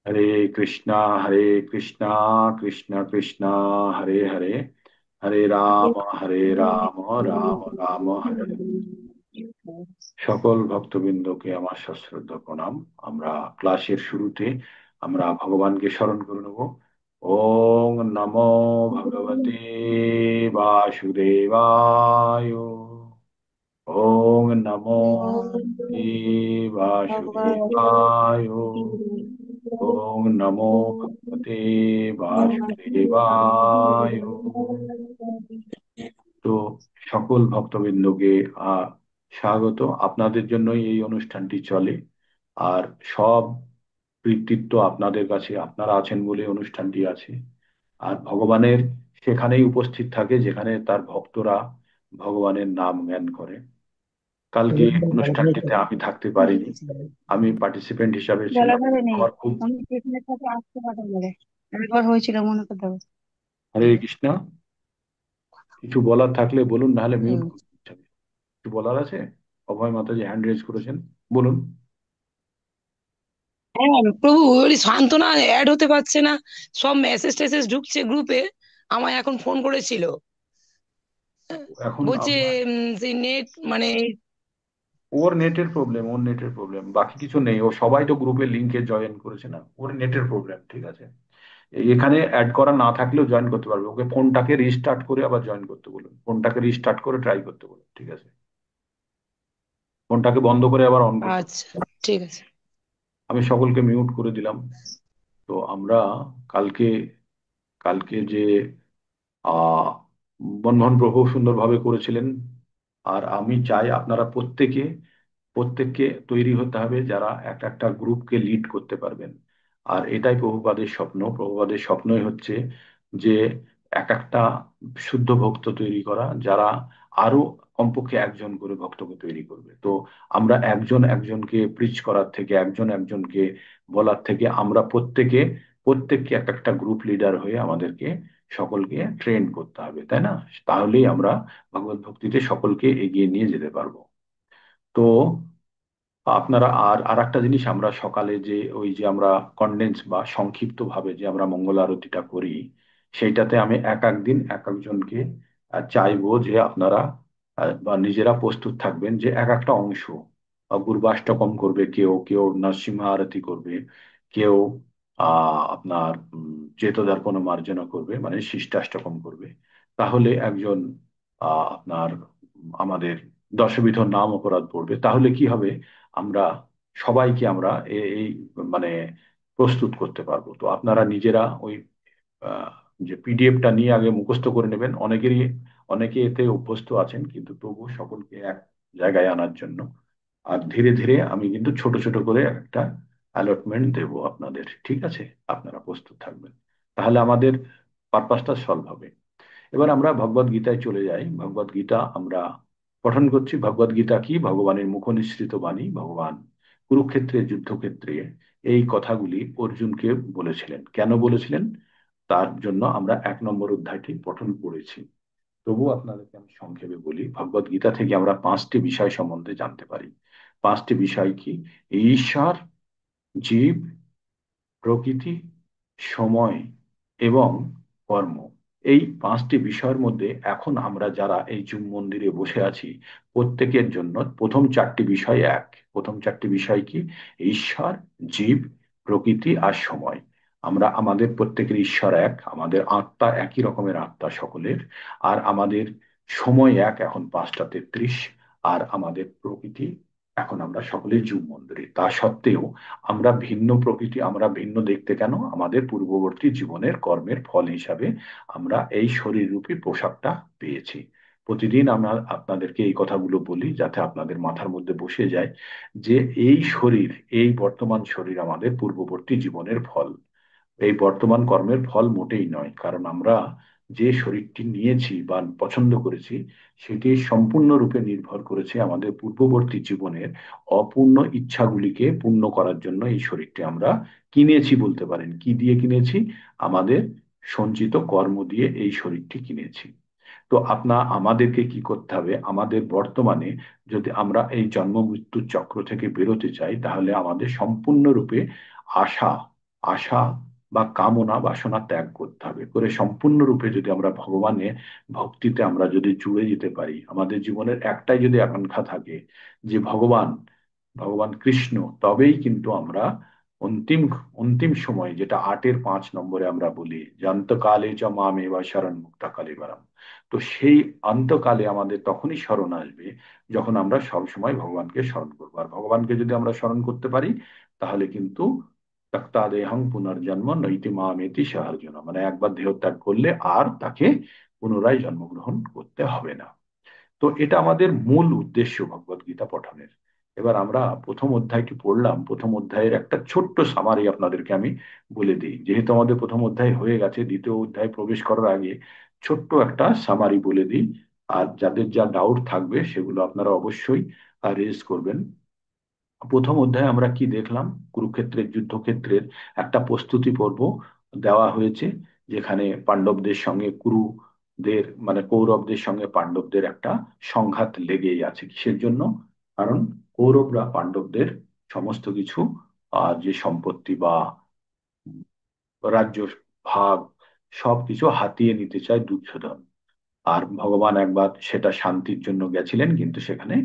हरे कृष्णा, हरे कृष्णा, कृष्ण कृष्णा, हरे हरे, हरे রাম, রাম রাম হরে হরে। সকল ভক্তবৃন্দকে আমার সশ্রদ্ধ প্রণাম। আমরা ক্লাসের শুরুতে আমরা ভগবানকে স্মরণ করে নেব। ওং নমো ভগবতে বাসুদেবায়। ওং নমো ভগবতে বাসুদেবায়। ওং নমো ভগবতে বাসুদেবায়। তো সকল ভক্তবৃন্দকে আহ স্বাগত। আপনাদের জন্যই এই অনুষ্ঠানটি চলে। আর সব কৃতিত্ব আপনাদের কাছে, আপনারা আছেন বলে অনুষ্ঠানটি আছে। আর ভগবানের সেখানেই উপস্থিত থাকে যেখানে তার ভক্তরা ভগবানের নাম জ্ঞান করে। কালকে অনুষ্ঠানটিতে আমি থাকতে পারিনি, আমি পার্টিসিপেন্ট হিসাবে ছিলাম। জলাধারে নেই। আমার খুব অনেক পেছনের সাথে আসতে পারে বলে একবার হয়েছিল মনে করতে হবে। হরে কৃষ্ণ। কিছু বলার থাকলে বলুন, নাহলে মিউট হুম। করুন। কিছু বলার আছে? অভয় মাতাজি হ্যান্ড রেজ করেছেন, বলুন। হ্যাঁ, প্রভু বলি সান্ত্বনা অ্যাড হতে পারছে না। সব মেসেজ টেসেজ ঢুকছে গ্রুপে। আমায় এখন ফোন করেছিল। এখন বলছে আপনার যে নেট মানে ওর নেটের প্রবলেম, ওর নেটের প্রবলেম, বাকি কিছু নেই। ও সবাই তো গ্রুপে লিংকে জয়েন করেছে না, ওর নেটের প্রবলেম, ঠিক আছে। এখানে অ্যাড করা না থাকলেও জয়েন করতে পারবে। ওকে ফোনটাকে রিস্টার্ট করে আবার জয়েন করতে বলুন, ফোনটাকে রিস্টার্ট করে ট্রাই করতে বলুন, ঠিক আছে। ফোনটাকে বন্ধ করে আবার অন করতে বলুন। আচ্ছা, ঠিক আছে। আমি সকলকে মিউট করে দিলাম। তো আমরা কালকে কালকে যে আহ বন্ধন প্রভু সুন্দরভাবে করেছিলেন। আর আমি চাই আপনারা প্রত্যেককে তৈরি হতে হবে যারা একটা একটা গ্রুপকে লিড করতে পারবেন। আর এটাই প্রভুপাদের স্বপ্ন। প্রভুপাদের স্বপ্নই হচ্ছে যে এক একটা শুদ্ধ ভক্ত তৈরি করা, যারা আরো কমপক্ষে একজন করে ভক্তকে তৈরি করবে। তো আমরা একজন একজনকে প্রিচ করার থেকে, একজন একজনকে বলার থেকে, আমরা প্রত্যেককে একটা একটা গ্রুপ লিডার হয়ে আমাদেরকে সকলকে ট্রেন করতে হবে, তাই না? তাহলেই আমরা ভগবত ভক্তিতে সকলকে এগিয়ে নিয়ে যেতে পারবো। তো আপনারা আর আর একটা জিনিস, আমরা সকালে যে ওই যে আমরা কন্ডেন্স বা সংক্ষিপ্ত ভাবে যে আমরা মঙ্গল আরতিটা করি, সেইটাতে আমি এক এক দিন এক একজনকে চাইবো যে আপনারা বা নিজেরা প্রস্তুত থাকবেন যে এক একটা অংশ গুরবাষ্টকম করবে, কেউ কেউ নরসিংহ আরতি করবে, কেউ আপনার চেতদার্পণ মার্জনা করবে, মানে শিষ্টাষ্টকম করবে। তাহলে একজন আপনার আমাদের দশবিধ নাম অপরাধ পড়বে। তাহলে কি হবে, আমরা সবাইকে আমরা এই মানে প্রস্তুত করতে পারবো। তো আপনারা নিজেরা ওই আহ, যে পিডিএফটা নিয়ে আগে মুখস্থ করে নেবেন। অনেকে এতে অভ্যস্ত আছেন, কিন্তু তবু সকলকে এক জায়গায় আনার জন্য আর ধীরে ধীরে আমি কিন্তু ছোট ছোট করে একটা অ্যালটমেন্ট দেব আপনাদের, ঠিক আছে। আপনারা প্রস্তুত থাকবেন, তাহলে আমাদের পারপাসটা সলভ হবে। এবার আমরা ভগবদ গীতায় চলে যাই। ভগবদ গীতা আমরা পঠন করছি। ভগবদ গীতা কি? ভগবানের মুখনিসৃত বাণী। ভগবান কুরুক্ষেত্রের যুদ্ধক্ষেত্রে এই কথাগুলি অর্জুনকে বলেছিলেন। কেন বলেছিলেন তার জন্য আমরা 1 নম্বর অধ্যায়টি পঠন করেছি। তবু আপনাদেরকে আমি সংক্ষেপে বলি। ভগবদ গীতা থেকে আমরা 5টি বিষয় সম্বন্ধে জানতে পারি। 5টি বিষয় কি? ঈশ্বর, জীব, প্রকৃতি, সময় এবং কর্ম। এই 5টি বিষয়ের মধ্যে এখন আমরা যারা এই জুম মন্দিরে বসে আছি, প্রত্যেকের জন্য প্রথম 4টি বিষয় এক। প্রথম 4টি বিষয় কি? ঈশ্বর, জীব, প্রকৃতি আর সময়। আমরা আমাদের প্রত্যেকের ঈশ্বর এক, আমাদের আত্মা একই রকমের আত্মা সকলের। আর আমাদের সময় এক, এখন 5টা 33। আর আমাদের প্রকৃতি, এখন আমরা সকলে জুম মন্দিরে। তা সত্ত্বেও আমরা ভিন্ন প্রকৃতি, আমরা ভিন্ন দেখতে কেন? আমাদের পূর্ববর্তী জীবনের কর্মের ফল হিসাবে আমরা এই শরীররূপী পোশাকটা পেয়েছি। প্রতিদিন আমরা আপনাদেরকে এই কথাগুলো বলি যাতে আপনাদের মাথার মধ্যে বসে যায় যে এই শরীর, এই বর্তমান শরীর আমাদের পূর্ববর্তী জীবনের ফল। এই বর্তমান কর্মের ফল মোটেই নয়, কারণ আমরা যে শরীরটি নিয়েছি বা পছন্দ করেছি, সেটি সম্পূর্ণরূপে নির্ভর করেছে আমাদের পূর্ববর্তী জীবনের অপূর্ণ ইচ্ছাগুলিকে পূর্ণ করার জন্য। এই শরীরটি আমরা কিনেছি বলতে পারেন। কি দিয়ে কিনেছি? আমাদের সঞ্চিত কর্ম দিয়ে এই শরীরটি কিনেছি। তো আমাদেরকে কি করতে হবে? আমাদের বর্তমানে যদি আমরা এই জন্ম মৃত্যুর চক্র থেকে বেরোতে চাই, তাহলে আমাদের সম্পূর্ণরূপে আশা আশা বা কামনা বাসনা ত্যাগ করতে হবে, করে সম্পূর্ণরূপে যদি আমরা ভগবানের ভক্তিতে আমরা যদি জুড়ে যেতে পারি, আমাদের জীবনের একটাই যদি আকাঙ্ক্ষা থাকে যে ভগবান, ভগবান কৃষ্ণ, তবেই কিন্তু আমরা অন্তিম অন্তিম সময়, যেটা 8-5 নম্বরে আমরা বলি, যে অন্তকালে চ মামে বা শরণ মুক্তা কালীবারাম। তো সেই অন্তকালে আমাদের তখনই স্মরণ আসবে যখন আমরা সব সময় ভগবানকে স্মরণ করবো। আর ভগবানকে যদি আমরা স্মরণ করতে পারি, তাহলে কিন্তু তক্তাদেহং পুনর্জন্ম নৈতি মামেতি সাহার্জুন, মানে একবার দেহ ত্যাগ করলে আর তাকে পুনরায় জন্মগ্রহণ করতে হবে না। তো এটা আমাদের মূল উদ্দেশ্য ভগবত গীতা পঠনের। এবার আমরা প্রথম অধ্যায়টি পড়লাম, প্রথম অধ্যায়ের একটা ছোট্ট সামারি আপনাদেরকে আমি বলে দিই, যেহেতু আমাদের প্রথম অধ্যায় হয়ে গেছে, দ্বিতীয় অধ্যায় প্রবেশ করার আগে ছোট্ট একটা সামারি বলে দিই। আর যাদের যা ডাউট থাকবে সেগুলো আপনারা অবশ্যই রেজ করবেন। প্রথম অধ্যায়ে আমরা কি দেখলাম? কুরুক্ষেত্রের যুদ্ধক্ষেত্রের একটা প্রস্তুতি পর্ব দেওয়া হয়েছে, যেখানে পাণ্ডবদের সঙ্গে কুরুদের, মানে কৌরবদের সঙ্গে পাণ্ডবদের একটা সংঘাত লেগেই আছে। কিসের জন্য? কারণ কৌরবরা পাণ্ডবদের সমস্ত কিছু যে সম্পত্তি বা রাজ্য ভাগ সবকিছু হাতিয়ে নিতে চায় দুর্যোধন। আর ভগবান একবার সেটা শান্তির জন্য গেছিলেন, কিন্তু সেখানে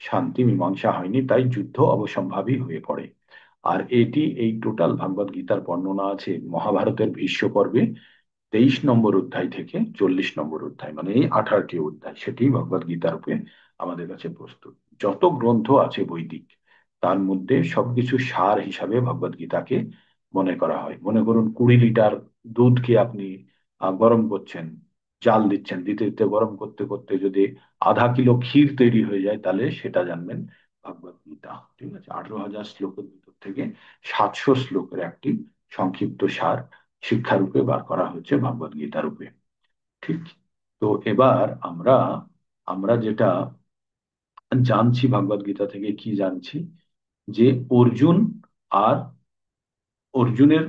শান্তি মীমাংসা হয়নি, তাই যুদ্ধ অবশ্যম্ভাবী হয়ে পড়ে। আর এই টোটাল ভাগবত গীতার বর্ণনা আছে মহাভারতের ভীষ্ম পর্বে 23 নম্বর অধ্যায় থেকে 40 নম্বর অধ্যায়, মানে এই 18টি অধ্যায়, সেটি ভগবত গীতা রূপে আমাদের কাছে প্রস্তুত। যত গ্রন্থ আছে বৈদিক, তার মধ্যে সবকিছু সার হিসাবে ভগবত গীতাকে মনে করা হয়। মনে করুন 20 লিটার দুধকে আপনি গরম করছেন, জাল দিচ্ছেন, দিতে দিতে গরম করতে করতে যদি আধা কিলো ক্ষীর তৈরি হয়ে যায়, তাহলে সেটা জানবেন ভগবত গীতা। ঠিক আছে, 18,000 শ্লোকের ভিতর থেকে 700 শ্লোকের একটি সংক্ষিপ্ত সার শিক্ষা রূপে বার করা হয়েছে ভগবত গীতা রূপে। ঠিক। তো এবার আমরা আমরা যেটা জানছি ভগবত গীতা থেকে, কি জানছি? যে অর্জুন আর অর্জুনের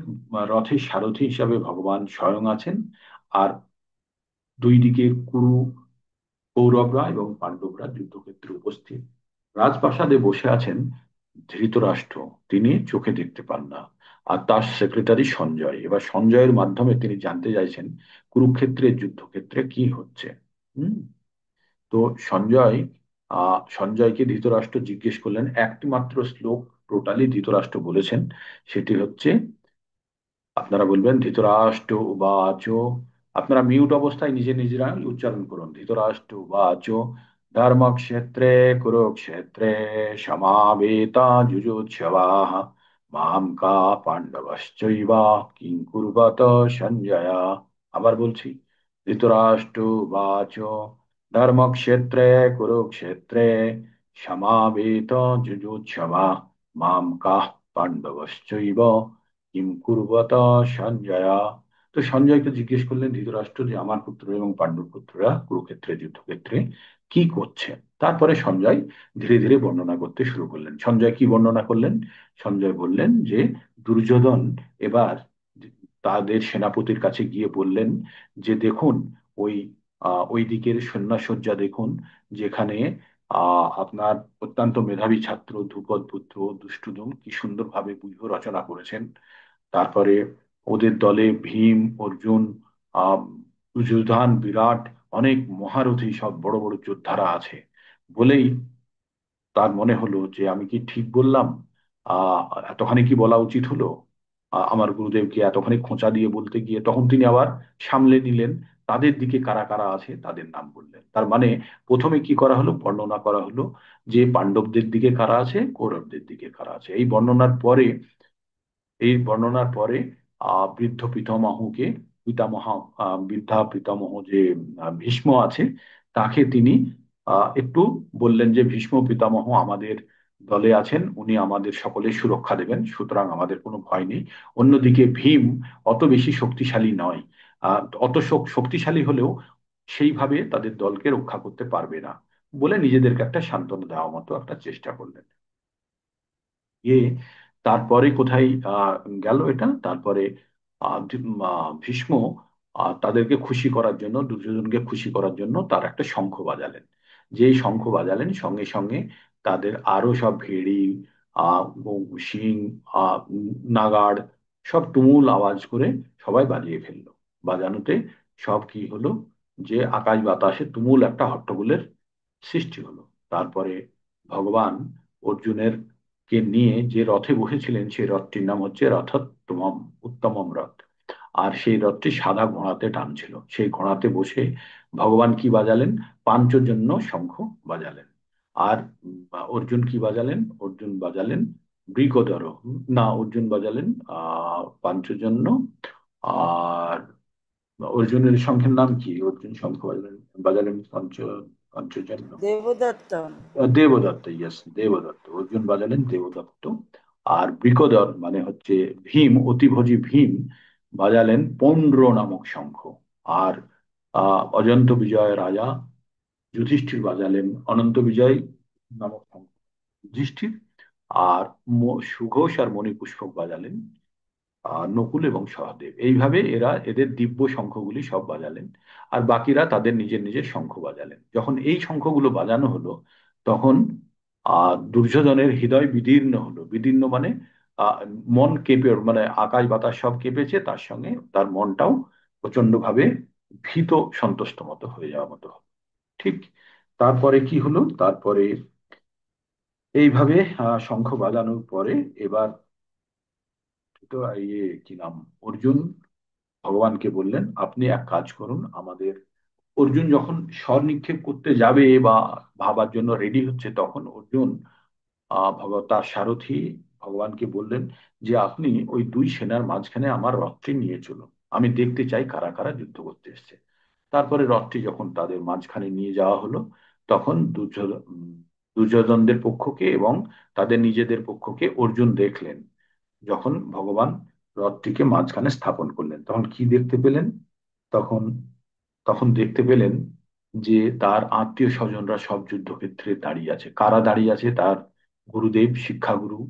রথের সারথি হিসাবে ভগবান স্বয়ং আছেন। আর দুই দিকে কুরু, কৌরবরা এবং পাণ্ডবরা যুদ্ধক্ষেত্রে উপস্থিত। রাজপ্রাসাদে বসে আছেন ধৃতরাষ্ট্র, তিনি চোখে দেখতে পান না। আর তার সেক্রেটারি সঞ্জয়, এবার সঞ্জয়ের মাধ্যমে তিনি জানতে চাইছেন কুরুক্ষেত্রের যুদ্ধক্ষেত্রে কি হচ্ছে। হুম। তো সঞ্জয়কে ধৃতরাষ্ট্র জিজ্ঞেস করলেন, একটি মাত্র শ্লোক টোটালি ধৃতরাষ্ট্র বলেছেন, সেটি হচ্ছে, আপনারা বলবেন ধৃতরাষ্ট্র উবাচ, আপনারা মিউট অবস্থায় নিজে নিজেরা উচ্চারণ করুন, ধৃতরাষ্ট্র উবাচ ধর্মক্ষেত্রে কুরুক্ষেত্রে সমাবেতা যুযুৎসবাঃ মাম কা পাণ্ডবশ্চৈব কিং কুর্বত সঞ্জয়। আবার বলছি, ধৃতরাষ্ট্র উবাচ ধর্মক্ষেত্রে কুরুক্ষেত্রে সমাবেত যুযুৎসবাঃ মাম কা পাণ্ডবশ্চৈব কিম কুর্বত সঞ্জয়। তো সঞ্জয়কে জিজ্ঞেস করলেন ধৃতরাষ্ট্র যে আমার পুত্র এবং পাণ্ডব পুত্ররা কুরুক্ষেত্রে যুদ্ধক্ষেত্রে কি করছে। তারপরে সঞ্জয় ধীরে ধীরে বর্ণনা করতে শুরু করলেন। সঞ্জয় কি বর্ণনা করলেন? সঞ্জয় বললেন যে দুর্যোধন এবার তাদের সেনাপতির কাছে গিয়ে বললেন যে দেখুন, ওই ওই দিকের সৈন্যসজ্জা দেখুন, যেখানে আপনার অত্যন্ত মেধাবী ছাত্র ধ্রুপদ পুত্র দুষ্টুদুম কি সুন্দরভাবে ব্যূহ রচনা করেছেন। তারপরে ওদের দলে ভীম, অর্জুন, আহ যুধান, বিরাট, অনেক মহারথী সব বড় বড় যোদ্ধারা আছে বলেই তার মনে হলো যে আমি কি ঠিক বললাম, আহ এতখানি কি বলা উচিত হলো। আমার গুরুদেবকে এতখানি খোঁচা দিয়ে বলতে গিয়ে তখন তিনি আবার সামলে নিলেন, তাদের দিকে কারা কারা আছে তাদের নাম বললেন। তার মানে প্রথমে কি করা হলো, বর্ণনা করা হলো যে পাণ্ডবদের দিকে কারা আছে, কৌরবদের দিকে কারা আছে। এই বর্ণনার পরে বৃদ্ধ পিতামহকে, পিতামহ, বৃদ্ধা পিতামহ যে ভীষ্ম আছে, তাকে তিনি একটু বললেন যে ভীষ্ম পিতামহ আমাদের দলে আছেন, উনি আমাদের সকলের সুরক্ষা দেবেন, সুতরাং আমাদের কোনো ভয় নেই। অন্যদিকে ভীম অত বেশি শক্তিশালী নয়, অত শক্তিশালী হলেও সেইভাবে তাদের দলকে রক্ষা করতে পারবে না, বলে নিজেদেরকে একটা সান্ত্বনা দেওয়ার মতো একটা চেষ্টা করলেন। গিয়ে তারপরে কোথায় গেল এটা, তারপরে ভীষ্ম তাদেরকে খুশি করার জন্য, দুর্যোধনকে খুশি করার জন্য তার একটা শঙ্খ বাজালেন। যেই শঙ্খ বাজালেন, সঙ্গে সঙ্গে তাদের আরো সব ভেড়ি, সিং, নাগাড়, সব তুমুল আওয়াজ করে সবাই বাজিয়ে ফেললো। বাজানোতে সব কি হলো, যে আকাশ বাতাসে তুমুল একটা হট্টগোলের সৃষ্টি হলো। তারপরে ভগবান অর্জুনের কে নিয়ে যে রথে বসেছিলেন সেই রথটির নাম হচ্ছে রথোত্তমম, উত্তমম রথ। আর সেই রথটি সাদা ঘোড়াতে টানছিল। সেই ঘোড়াতে বসে ভগবান কি বাজালেন, পাঞ্চজন্য শঙ্খ বাজালেন। আর অর্জুন কি বাজালেন, অর্জুন বাজালেন বৃকোদর, না অর্জুন বাজালেন পাঞ্চজন্য। আর অর্জুনের শঙ্খের নাম কি, অর্জুন শঙ্খ বাজালেন, বাজালেন পঞ্চজন্য, দেবদত্ত। দেবদত্ত, ইয়েস দেবদত্ত, অর্জুন বাজালেন দেবদত্ত। আর বৃকোদর মানে হচ্ছে ভীম, অতিভোজী ভীম বাজালেন পৌণ্ড্র নামক শঙ্খ। আর অজন্ত বিজয় রাজা যুধিষ্ঠির বাজালেন অনন্ত বিজয় নামক শঙ্খ, যুধিষ্ঠির। আর সুঘোষ আর মণিপুষ্পক বাজালেন নকুল এবং সহদেব। এইভাবে এরা এদের দিব্য শঙ্খগুলি সব বাজালেন। আর বাকিরা তাদের নিজের নিজের শঙ্খ বাজালেন। যখন এই শঙ্খগুলো বাজানো হলো, তখন দুর্যোধনের হৃদয় বিদীর্ণ হলো। বিদীর্ণ মানে আহ, মন কেঁপে মানে আকাশ বাতাস সব কেঁপেছে, তার সঙ্গে তার মনটাও প্রচন্ড ভাবে ভীত সন্তুষ্ট মতো হয়ে যাওয়ার মতো হলো। ঠিক তারপরে কি হলো, তারপরে এইভাবে শঙ্খ বাজানোর পরে এবার তো ইয়ে কি নাম, অর্জুন ভগবানকে বললেন আপনি এক কাজ করুন আমাদের। অর্জুন যখন স্বর নিক্ষেপ করতে যাবে বা ভাবার জন্য রেডি হচ্ছে, তখন অর্জুন তার সারথি ভগবানকে বললেন যে আপনি ওই দুই সেনার মাঝখানে আমার রথটি নিয়ে চলুন, আমি দেখতে চাই কারা কারা যুদ্ধ করতে এসছে। তারপরে রথটি যখন তাদের মাঝখানে নিয়ে যাওয়া হলো, তখন দুর্যোধনদের পক্ষকে এবং তাদের নিজেদের পক্ষকে অর্জুন দেখলেন। যখন ভগবান রথটিকে মাঝখানে স্থাপন করলেন, তখন কি দেখতে পেলেন, তখন তখন দেখতে পেলেন যে তার আত্মীয় স্বজনরা সব যুদ্ধক্ষেত্রে দাঁড়িয়ে আছে। কারা দাঁড়িয়ে আছে, তার গুরুদেব শিক্ষাগুরু,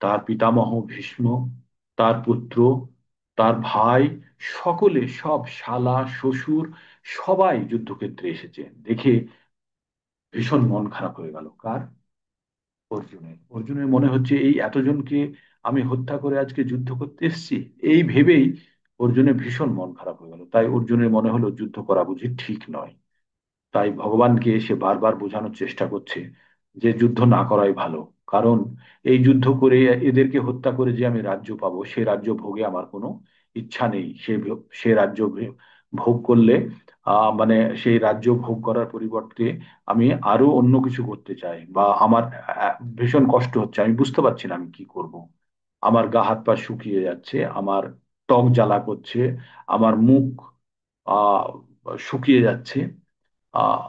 তার পিতামহ ভীষ্ম, তার পুত্র, তার ভাই, সকলে, সব শালা শ্বশুর, সবাই যুদ্ধক্ষেত্রে এসেছে। দেখে ভীষণ মন খারাপ হয়ে গেল। কার, অর্জুনের। অর্জুনের মনে হচ্ছে এই এতজনকে আমি হত্যা করে আজকে যুদ্ধ করতে এসেছি। এই ভেবেই অর্জুনের ভীষণ মন খারাপ হয়ে গেল। তাই অর্জুনের মনে হলো যুদ্ধ করা বুঝি ঠিক নয়। তাই ভগবানকে সে বারবার বোঝানোর চেষ্টা করছে যে যুদ্ধ না করাই ভালো। কারণ এই যুদ্ধ করে এদেরকে হত্যা করে যে আমি রাজ্য পাবো, সে রাজ্য ভোগে আমার কোনো ইচ্ছা নেই। সে রাজ্য ভোগ করলে মানে সেই রাজ্য ভোগ করার পরিবর্তে আমি আরো অন্য কিছু করতে চাই, বা আমার ভীষণ কষ্ট হচ্ছে, আমি বুঝতে পারছি না আমি কি করব। আমার গা হাত পা শুকিয়ে যাচ্ছে, আমার ত্বক জ্বালা করছে, আমার মুখ আহ শুকিয়ে যাচ্ছে, আহ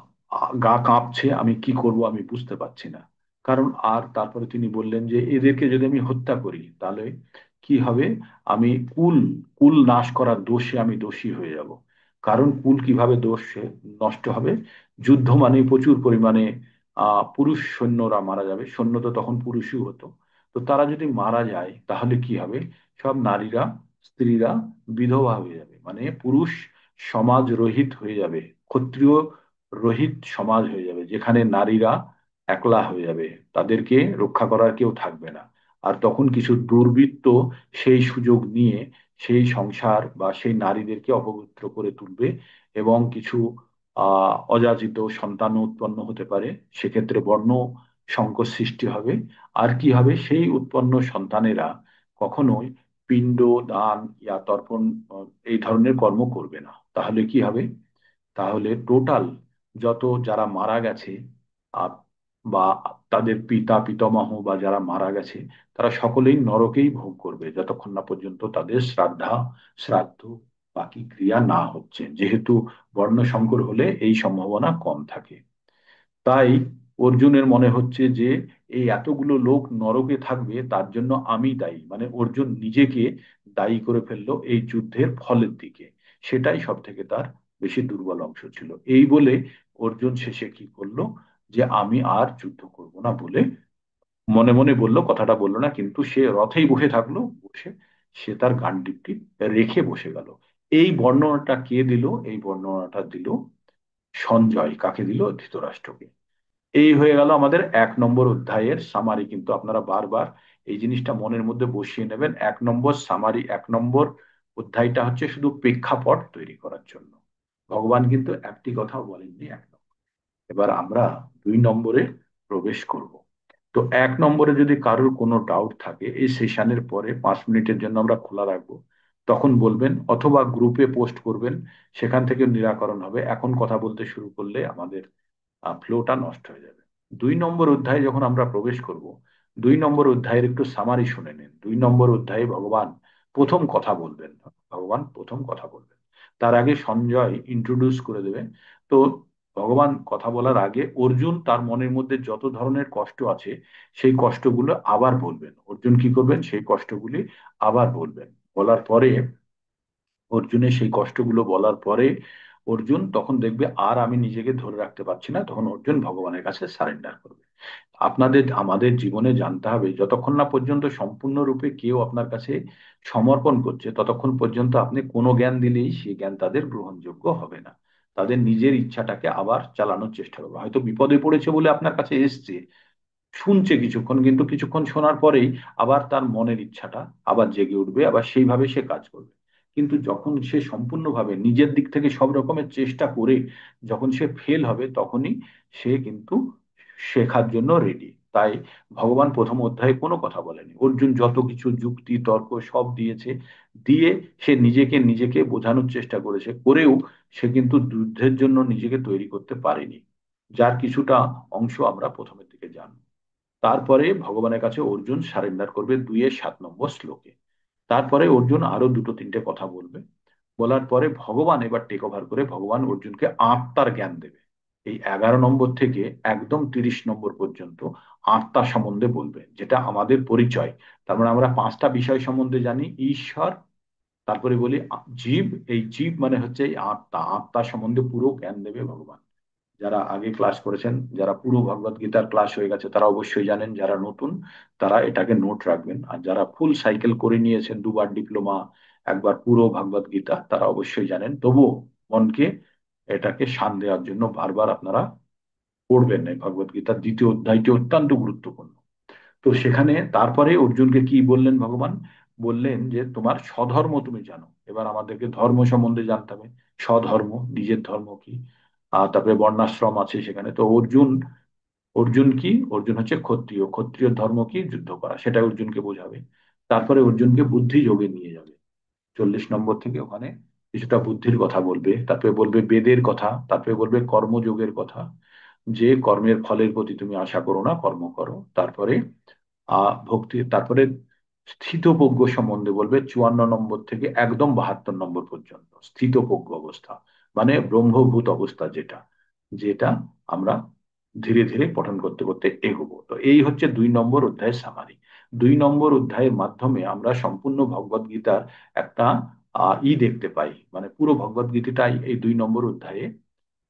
গা কাঁপছে, আমি কি করব আমি বুঝতে পারছি না। কারণ আর তারপরে তিনি বললেন যে এদেরকে যদি আমি হত্যা করি তাহলে কি হবে, আমি কুল কুল নাশ করার দোষে আমি দোষী হয়ে যাব। কারণ কুল কিভাবে নষ্ট হবে, যুদ্ধ মানে প্রচুর পরিমাণে পুরুষ সৈন্যরা মারা যাবে। সৈন্য তো তখন পুরুষই হতো। তো তারা যদি মারা যায় তাহলে কি হবে, সব নারীরা, স্ত্রীরা বিধবা হয়ে যাবে, মানে পুরুষ সমাজ রহিত হয়ে যাবে, ক্ষত্রিয় রহিত সমাজ হয়ে যাবে, যেখানে নারীরা একলা হয়ে যাবে, তাদেরকে রক্ষা করার কেউ থাকবে না। আর তখন কিছু দুর্বৃত্ত সেই সুযোগ নিয়ে সেই সংসার বা সেই নারীদেরকে অপবিত্র করে তুলবে, এবং কিছু অযাচিত সন্তান উৎপন্ন হতে পারে। সেক্ষেত্রে বর্ণ সংকট সৃষ্টি হবে। আর কি হবে, সেই উৎপন্ন সন্তানেরা কখনোই পিণ্ড দান ইয়া তর্পণ এই ধরনের কর্ম করবে না। তাহলে কি হবে, তাহলে টোটাল যত যারা মারা গেছে আহ, বা তাদের পিতা পিতামহ বা যারা মারা গেছে, তারা সকলেই নরকেই ভোগ করবে যতক্ষণ না পর্যন্ত তাদের শ্রাদ্ধ বাকি ক্রিয়া না হচ্ছে, যেহেতু বর্ণ সংকর হলে এই সম্ভাবনা কম থাকে। তাই অর্জুনের মনে হচ্ছে যে এই এতগুলো লোক নরকে থাকবে তার জন্য আমি দায়ী, মানে অর্জুন নিজেকে দায়ী করে ফেললো এই যুদ্ধের ফলের দিকে। সেটাই সব থেকে তার বেশি দুর্বল অংশ ছিল। এই বলে অর্জুন শেষে কি করলো, যে আমি আর যুদ্ধ করব না বলে মনে মনে বললো, কথাটা বললো না, কিন্তু সে রথেই বসে থাকলো। বসে সে তার গান্ডিবটি রেখে বসে গেল। এই বর্ণনাটা কে দিল, এই বর্ণনাটা দিল সঞ্জয়। কাকে দিল, ধৃতরাষ্ট্রকে। এই হয়ে গেল আমাদের 1 নম্বর অধ্যায়ের সামারি। কিন্তু আপনারা বারবার এই জিনিসটা মনের মধ্যে বসিয়ে নেবেন। 1 নম্বর সামারি, 1 নম্বর অধ্যায়টা হচ্ছে শুধু প্রেক্ষাপট তৈরি করার জন্য। ভগবান কিন্তু একটি কথাও বলেননি 1 নম্বর। এবার আমরা 2 নম্বরে প্রবেশ করব। তো 1 নম্বরে যদি কারোর কোনো ডাউট থাকে, এই সেশনের পরে 5 মিনিটের জন্য আমরা খোলা রাখবো, তখন বলবেন অথবা গ্রুপে পোস্ট করবেন, সেখান থেকে নিরাকরণ হবে। এখন কথা বলতে শুরু করলে আমাদের ফ্লোটা নষ্ট হয়ে যাবে। 2 নম্বর অধ্যায়ে যখন আমরা প্রবেশ করব, 2 নম্বর অধ্যায়ের একটু সামারি শুনে নিন। 2 নম্বর অধ্যায়ে ভগবান প্রথম কথা বলবেন। ভগবান প্রথম কথা বলবেন, তার আগে সঞ্জয় ইন্ট্রোডিউস করে দেবে। তো ভগবান কথা বলার আগে অর্জুন তার মনের মধ্যে যত ধরনের কষ্ট আছে সেই কষ্টগুলো আবার বলবেন। অর্জুন কি করবেন, সেই কষ্টগুলি আবার বলবেন। বলার পরে, অর্জুনের সেই কষ্টগুলো বলার পরে অর্জুন তখন দেখবে আর আমি নিজেকে ধরে রাখতে পারছি না, তখন অর্জুন ভগবানের কাছে সারেন্ডার করবে। আপনাদের আমাদের জীবনে জানতে হবে, যতক্ষণ না পর্যন্ত সম্পূর্ণরূপে কেউ আপনার কাছে সমর্পণ করছে, ততক্ষণ পর্যন্ত আপনি কোনো জ্ঞান দিলেই সেই জ্ঞান তাদের গ্রহণযোগ্য হবে না। তাদের নিজের ইচ্ছাটাকে আবার চালানোর চেষ্টা করবে। হয়তো বিপদে পড়েছে বলে আপনার কাছে এসছে, শুনছে কিছুক্ষণ, কিন্তু কিছুক্ষণ শোনার পরেই আবার তার মনের ইচ্ছাটা আবার জেগে উঠবে, আবার সেইভাবে সে কাজ করবে। কিন্তু যখন সে সম্পূর্ণভাবে নিজের দিক থেকে সব রকমের চেষ্টা করে যখন সে ফেল হবে, তখনই সে কিন্তু শেখার জন্য রেডি। তাই ভগবান প্রথম অধ্যায়ে কোনো কথা বলেনি। অর্জুন যত কিছু যুক্তি তর্ক সব দিয়েছে, দিয়ে সে নিজেকে বোঝানোর চেষ্টা করেছে, করেও সে কিন্তু যুদ্ধের জন্য নিজেকে তৈরি করতে পারেনি। যার কিছুটা অংশ আমরা প্রথমের দিকে জানবো। তারপরে ভগবানের কাছে অর্জুন সারেন্ডার করবে 2-7 নম্বর শ্লোকে। তারপরে অর্জুন আরো দুটো তিনটে কথা বলবে। বলার পরে ভগবান এবার টেক ওভার করে ভগবান অর্জুনকে আত্মার জ্ঞান দেবে। এই 11 নম্বর থেকে একদম 30 নম্বর পর্যন্ত আত্মা সম্বন্ধে বলবে, যেটা আমাদের পরিচয়। তার মানে আমরা 5টা বিষয় সম্বন্ধে জানি: ঈশ্বর, তারপরে বলি জীব। এই জীব মানে হচ্ছে এই আত্মা, আত্মা সম্বন্ধে পুরো জ্ঞান দেবে ভগবান। যারা আগে ক্লাস করেছেন, যারা পুরো ভগবত গীতার ক্লাস হয়ে গেছে, তারা অবশ্যই জানেন। যারা নতুন, তারা এটাকে নোট রাখবেন। আর যারা ফুল সাইকেল করে নিয়েছেন, 2বার ডিপ্লোমা, একবার পুরো ভগবত গীতা, তারা অবশ্যই জানেন। তবুও মনকে এটাকে শান দেওয়ার জন্য বারবার আপনারা পড়বেন। এই ভগবত গীতার 2য় অধ্যায়টি অত্যন্ত গুরুত্বপূর্ণ। তো সেখানে তারপরে অর্জুনকে কি বললেন ভগবান? বললেন যে তোমার স্বধর্ম তুমি জানো। এবার আমাদেরকে ধর্ম সম্বন্ধে জানতে হবে। স্বধর্ম, নিজের ধর্ম কি। তারপরে বর্ণাশ্রম আছে সেখানে। তো অর্জুন, অর্জুন কি? অর্জুন হচ্ছে ক্ষত্রিয়। ক্ষত্রিয় ধর্ম কি? যুদ্ধ করা। সেটা অর্জুনকে বোঝাবে। তারপরে অর্জুনকে বুদ্ধি যোগে নিয়ে যাবে। 40 নম্বর থেকে ওখানে কিছুটা বুদ্ধির কথা বলবে। তারপরে বলবে বেদের কথা। তারপরে বলবে কর্মযোগের কথা, যে কর্মের ফলের প্রতি তুমি আশা করো না, কর্ম করো। তারপরে ভক্তি, তারপরে স্থিতপ্রজ্ঞ সম্বন্ধে বলবে 54 নম্বর থেকে একদম 72 নম্বর পর্যন্ত। স্থিতপ্রজ্ঞ অবস্থা মানে ব্রহ্মভূত অবস্থা, যেটা যেটা আমরা ধীরে ধীরে পঠন করতে করতে এগোবো। তো এই হচ্ছে 2 নম্বর অধ্যায়ের সামারি। 2 নম্বর অধ্যায়ের মাধ্যমে আমরা সম্পূর্ণ ভগবদ গীতার একটা দেখতে পাই। মানে পুরো ভগবদ গীতাটাই এই 2 নম্বর অধ্যায়ে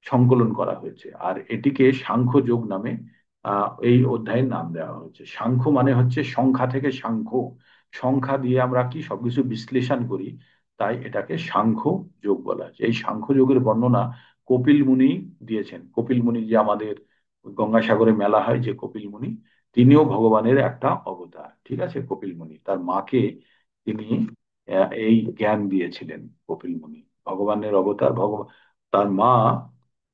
সংকলন করা হয়েছে। আর এটিকে সাংখ্য যোগ নামে এই অধ্যায়ের নাম দেওয়া হয়েছে। সাংখ্য মানে হচ্ছে সংখ্যা থেকে সাংখ্য, সংখ্যা দিয়ে আমরা কি সবকিছু বিশ্লেষণ করি, তাই এটাকে সাংখ্য যোগ বলা হয়েছে। এই সাংখ্য যোগের বর্ণনা কপিল মুনি দিয়েছেন। কপিল মুনি, যে আমাদের গঙ্গাসাগরে মেলা হয় যে কপিল মুনি, তিনিও ভগবানের একটা অবতার। ঠিক আছে, কপিল মুনি তার মাকে তিনি এই জ্ঞান দিয়েছিলেন। কপিল মুনি ভগবানের অবতার। তার মা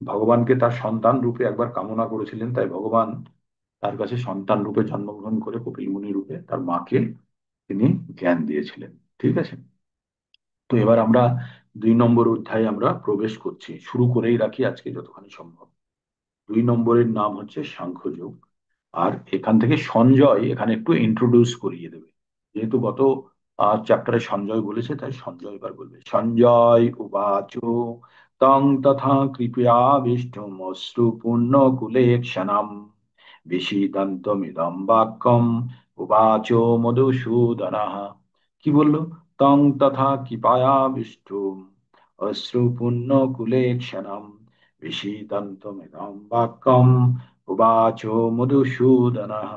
ভগবানকে তার সন্তান রূপে একবার কামনা করেছিলেন, তাই ভগবান তার কাছে সন্তান রূপে জন্মগ্রহণ করে কপিল মুনি রূপে তার মাকে তিনি জ্ঞান দিয়েছিলেন। ঠিক আছে। তো এবার আমরা 2 নম্বর অধ্যায়ে আমরা প্রবেশ করছি, শুরু করেই রাখি আজকে যতখানি সম্ভব। 2 নম্বরের নাম হচ্ছে সাংখ্যযোগ। আর এখান থেকে সঞ্জয় এখানে একটু ইন্ট্রোডিউস করিয়ে দেবে। যেহেতু গত চ্যাপ্টারে সঞ্জয় বলেছে, তাই সঞ্জয় এবার বলবে। সঞ্জয় উবাচ তং তথা কৃপয়াবিষ্টমশ্রুপূর্ণ কুলেক্ষণম বিষীদন্তমিদম বাক্যম উবাচ মধুসূদনঃ। কি বললো? তং তথা কৃপয়াবিষ্টম অশ্রুপূর্ণ কুলেক্ষণম বিষীদন্তমিদম বাক্যম উবাচ মধুসূদনঃ।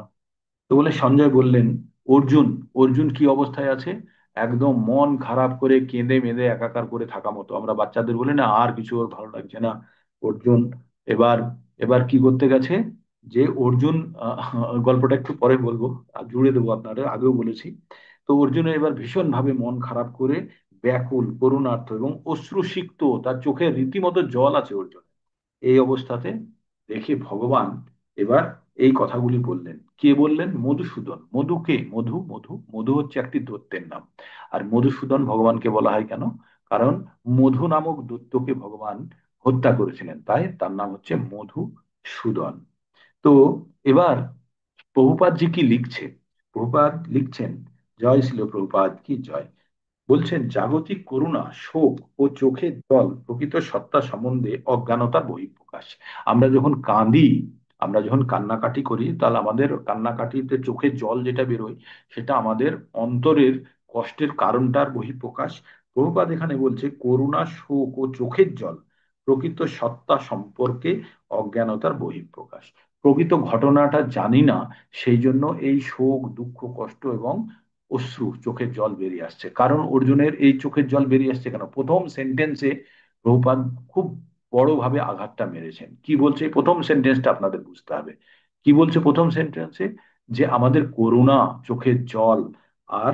তো বলে সঞ্জয় বললেন, অর্জুন, অর্জুন কি অবস্থায় আছে? একদম মন খারাপ করে কেঁদে মেদে একাকার করে থাকা মতো। আমরা বাচ্চাদের বলি না, আর কিছু ওর ভালো লাগছে না। অর্জুন এবার, এবার কি করতে গেছে? যে অর্জুন, গল্পটা একটু পরে বলবো, আর জুড়ে দেবো আপনাদের, আগেও বলেছি। তো অর্জুনের এবার ভীষণ ভাবে মন খারাপ করে, ব্যাকুল করুণার্ত এবং অশ্রুসিক্ত, তার চোখে রীতিমতো জল আছে অর্জুন, এই অবস্থাতে দেখে ভগবান এবার এই কথাগুলি বললেন। কে বললেন? মধুসূদন। মধুকে, মধু, মধু, মধু হচ্ছে একটি দৈত্যের নাম। আর মধুসূদন ভগবানকে বলা হয় কেন? কারণ মধু নামক দৈত্যকে ভগবান হত্যা করেছিলেন, তাই তার নাম হচ্ছে মধুসূদন। তো এবার প্রভুপাদ জি কি লিখছে? প্রভুপাদ লিখছেন, জয় ছিল প্রভুপাদ কি জয়। বলছেন, জাগতিক করুণা, শোক ও চোখের জল প্রকৃত সত্তা সম্বন্ধে অজ্ঞানতার বহিঃপ্রকাশ। আমরা যখন কাঁদি, আমরা যখন কান্নাকাটি করি, তাহলে আমাদের কান্নাকাটিতে চোখের জল যেটা বেরোয়, সেটা আমাদের অন্তরের কষ্টের কারণটার বহিঃপ্রকাশ। প্রভুপাদ এখানে বলছে, করুণা, শোক ও চোখের জল প্রকৃত সত্তা সম্পর্কে অজ্ঞানতার বহিঃপ্রকাশ। প্রকৃত ঘটনাটা জানি না, সেই জন্য এই শোক, দুঃখ, কষ্ট এবং অশ্রু, চোখের জল বেরিয়ে আসছে। কারণ অর্জুনের এই চোখের জল বেরিয়ে আসছে কেন? প্রথম সেন্টেন্সে প্রভুপাদ খুব বড়ভাবে আঘাতটা মেরেছেন। কি বলছে এই প্রথম সেন্টেন্সটা? আপনাদের বুঝতে হবে। কি বলছে প্রথম সেন্টেন্সে? যে আমাদের করুণা, চোখের জল, আর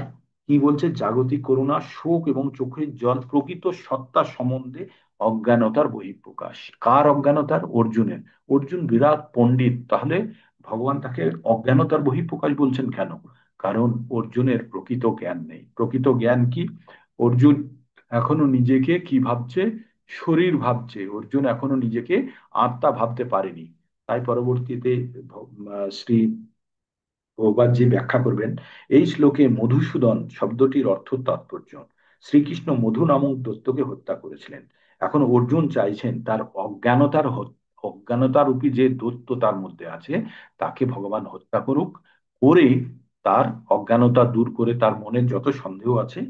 কি বলছে? জাগতিক করুণা, শোক এবং চোখের জল প্রকৃত সত্তা সম্বন্ধে অজ্ঞানতার বহিঃপ্রকাশ। কার অজ্ঞানতার? অর্জুনের। অর্জুন বিরাট পণ্ডিত, তাহলে ভগবান তাকে অজ্ঞানতার বহিঃপ্রকাশ বলছেন কেন? কারণ অর্জুনের প্রকৃত জ্ঞান নেই। প্রকৃত জ্ঞান কি? অর্জুন এখনো নিজেকে কি ভাবছে? শরীর ভাবছে। অর্জুন এখনো নিজেকে আত্মা ভাবতে পারেনি। তাই পরবর্তীতে শ্রী প্রভুপাদ জি ব্যাখ্যা করবেন, এই শ্লোকে মধুসূদন শব্দটির অর্থ তাৎপর্য। শ্রীকৃষ্ণ মধু নামক দৈত্যকে হত্যা করেছিলেন। এখন অর্জুন চাইছেন তার অজ্ঞানতা রূপী যে দৈত্য তার মধ্যে আছে, তাকে ভগবান হত্যা করুক, করে তার অজ্ঞানতা দূর করে, তার মনে যত সন্দেহ আছে,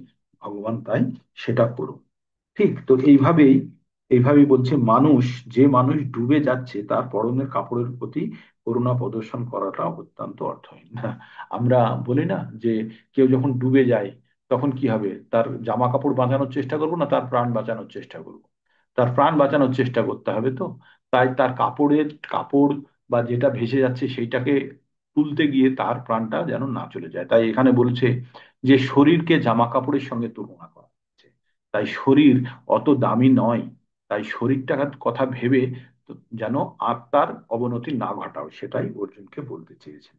ভগবান তাই সেটা করুক। ঠিক তো এইভাবেই বলছে, মানুষ, যে মানুষ ডুবে যাচ্ছে তার পরনের কাপড়ের প্রতি করুণা প্রদর্শন করাটা অত্যন্ত অর্থহীন। আমরা বলি না যে কেউ যখন ডুবে যায়, তখন কি হবে? তার জামা কাপড় বাঁচানোর চেষ্টা করবো না তার প্রাণ বাঁচানোর চেষ্টা করব? তার প্রাণ বাঁচানোর চেষ্টা করতে হবে তো। তাই তার কাপড় বা যেটা ভেসে যাচ্ছে সেইটাকে তুলতে গিয়ে তার প্রাণটা যেন না চলে যায়। তাই এখানে বলছে যে শরীরকে জামা কাপড়ের সঙ্গে তুলনা করা হচ্ছে। তাই শরীর অত দামি নয়। তাই শরীরটার কথা ভেবে তো যেন আত্মার অবনতি না ঘটাও, সেটাই অর্জুনকে বলতে চেয়েছেন।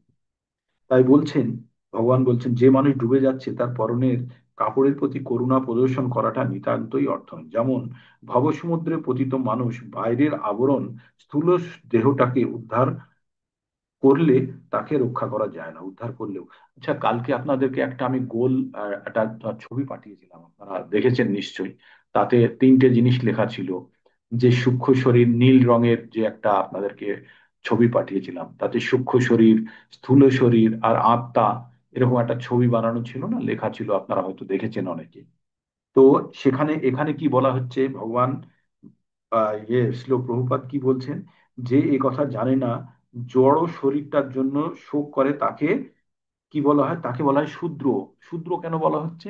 তাই বলছেন, ভগবান বলছেন, যে মানুষ ডুবে যাচ্ছে তার পরনের কাপড়ের প্রতি করুণা প্রদর্শন করাটা নিতান্তই অর্থহীন। যেমন ভবসমুদ্রে পতিত মানুষ বাইরের আবরণ, স্থূল দেহটাকে উদ্ধার করলে তাকে রক্ষা করা যায় না, উদ্ধার করলেও। আচ্ছা, কালকে আপনাদেরকে একটা আমি গোল একটা ছবি পাঠিয়েছিলাম, আপনারা দেখেছেন নিশ্চয়ই। তাতে তিনটে জিনিস লেখা ছিল। যে সূক্ষ্ম শরীর, নীল রঙের যে একটা আপনাদেরকে ছবি পাঠিয়েছিলাম, তাতে সূক্ষ্ম শরীর, স্থূল শরীর আর আত্মা, এরকম একটা ছবি বানানো ছিল না, লেখা ছিল, আপনারা হয়তো দেখেছেন অনেকে। তো এখানে কি বলা হচ্ছে? ভগবান শ্লোক প্রভুপাদ কি বলছেন? যে এই কথা জানে না, জড় শরীরটার জন্য শোক করে, তাকে কি বলা হয়? তাকে বলা হয় শূদ্র। শূদ্র কেন বলা হচ্ছে?